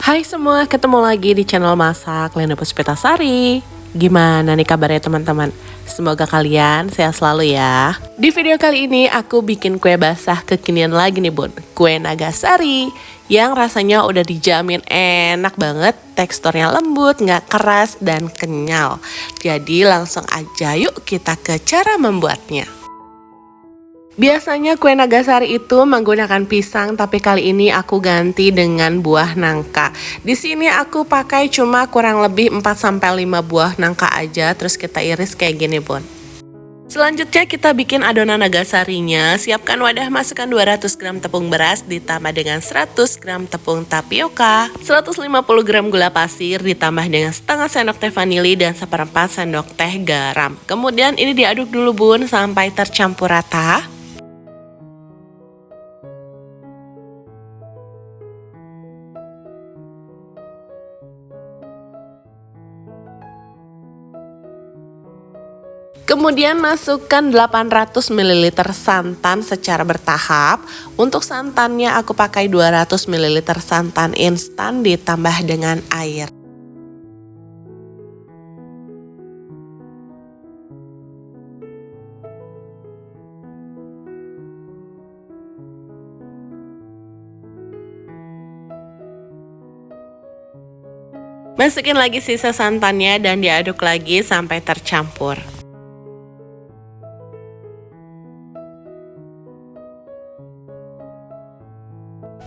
Hai semua, ketemu lagi di channel Masak Lena Puspitasari. Gimana nih kabarnya teman-teman? Semoga kalian sehat selalu ya. Di video kali ini aku bikin kue basah kekinian lagi nih bun. Kue Nagasari yang rasanya udah dijamin enak banget. Teksturnya lembut, gak keras dan kenyal. Jadi langsung aja yuk kita ke cara membuatnya. Biasanya kue Nagasari itu menggunakan pisang, tapi kali ini aku ganti dengan buah nangka. Di sini aku pakai cuma kurang lebih 4-5 buah nangka aja, terus kita iris kayak gini bun. Selanjutnya kita bikin adonan Nagasarinya. Siapkan wadah, masukkan 200 gram tepung beras ditambah dengan 100 gram tepung tapioka, 150 gram gula pasir ditambah dengan setengah sendok teh vanili dan seperempat sendok teh garam. Kemudian ini diaduk dulu bun sampai tercampur rata. Kemudian masukkan 800 ml santan secara bertahap. Untuk santannya aku pakai 200 ml santan instan ditambah dengan air. Masukin lagi sisa santannya dan diaduk lagi sampai tercampur.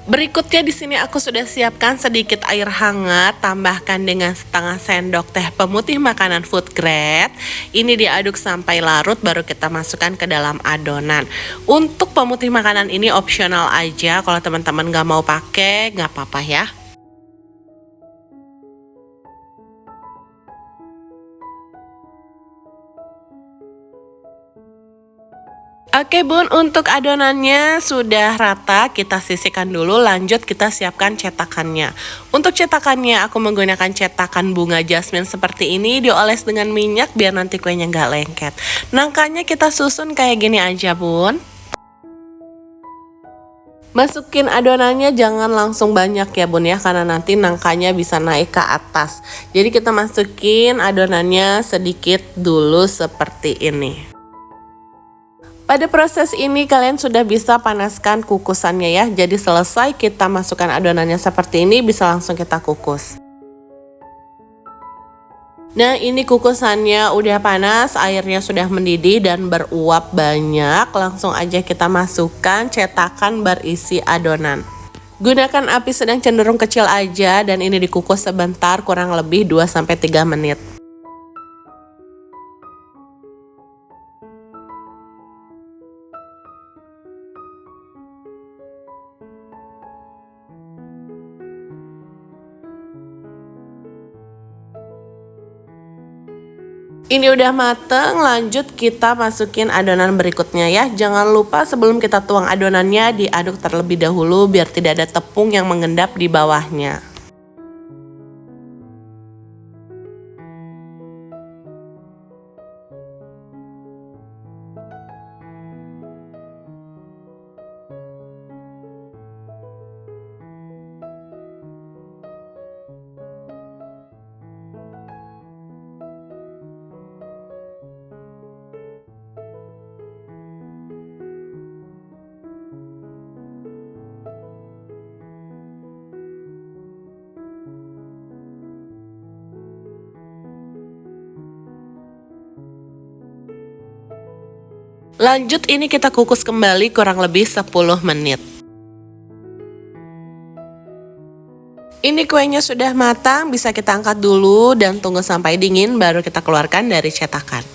Berikutnya di sini aku sudah siapkan sedikit air hangat, tambahkan dengan setengah sendok teh pemutih makanan food grade. Ini diaduk sampai larut baru kita masukkan ke dalam adonan. Untuk pemutih makanan ini opsional aja, kalau teman-teman gak mau pakai gak apa-apa ya. Oke bun, untuk adonannya sudah rata, kita sisihkan dulu, lanjut kita siapkan cetakannya. Untuk cetakannya aku menggunakan cetakan bunga jasmine seperti ini, dioles dengan minyak biar nanti kuenya nggak lengket. Nangkanya kita susun kayak gini aja bun. Masukin adonannya jangan langsung banyak ya bun ya, karena nanti nangkanya bisa naik ke atas. Jadi kita masukin adonannya sedikit dulu seperti ini. Pada proses ini kalian sudah bisa panaskan kukusannya ya. Jadi selesai kita masukkan adonannya seperti ini, bisa langsung kita kukus. Nah ini kukusannya udah panas, airnya sudah mendidih dan beruap banyak. Langsung aja kita masukkan cetakan berisi adonan. Gunakan api sedang cenderung kecil aja dan ini dikukus sebentar, kurang lebih 2-3 menit. Ini udah mateng, lanjut kita masukin adonan berikutnya ya. Jangan lupa sebelum kita tuang adonannya diaduk terlebih dahulu biar tidak ada tepung yang mengendap di bawahnya. Lanjut ini kita kukus kembali kurang lebih 10 menit. Ini kuenya sudah matang, bisa kita angkat dulu dan tunggu sampai dingin baru kita keluarkan dari cetakan.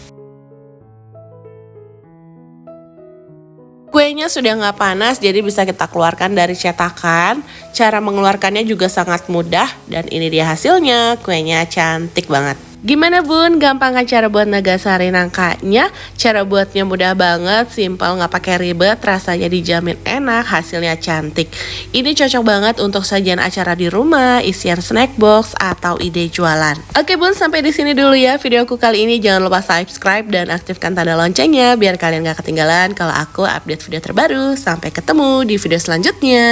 Kuenya sudah nggak panas jadi bisa kita keluarkan dari cetakan. Cara mengeluarkannya juga sangat mudah dan ini dia hasilnya, kuenya cantik banget. Gimana bun, gampang kan cara buat Nagasari nangkanya? Cara buatnya mudah banget, simpel, nggak pakai ribet, rasanya dijamin enak, hasilnya cantik. Ini cocok banget untuk sajian acara di rumah, isian snack box, atau ide jualan. Oke bun, sampai di sini dulu ya videoku kali ini. Jangan lupa subscribe dan aktifkan tanda loncengnya biar kalian nggak ketinggalan kalau aku update video terbaru. Sampai ketemu di video selanjutnya.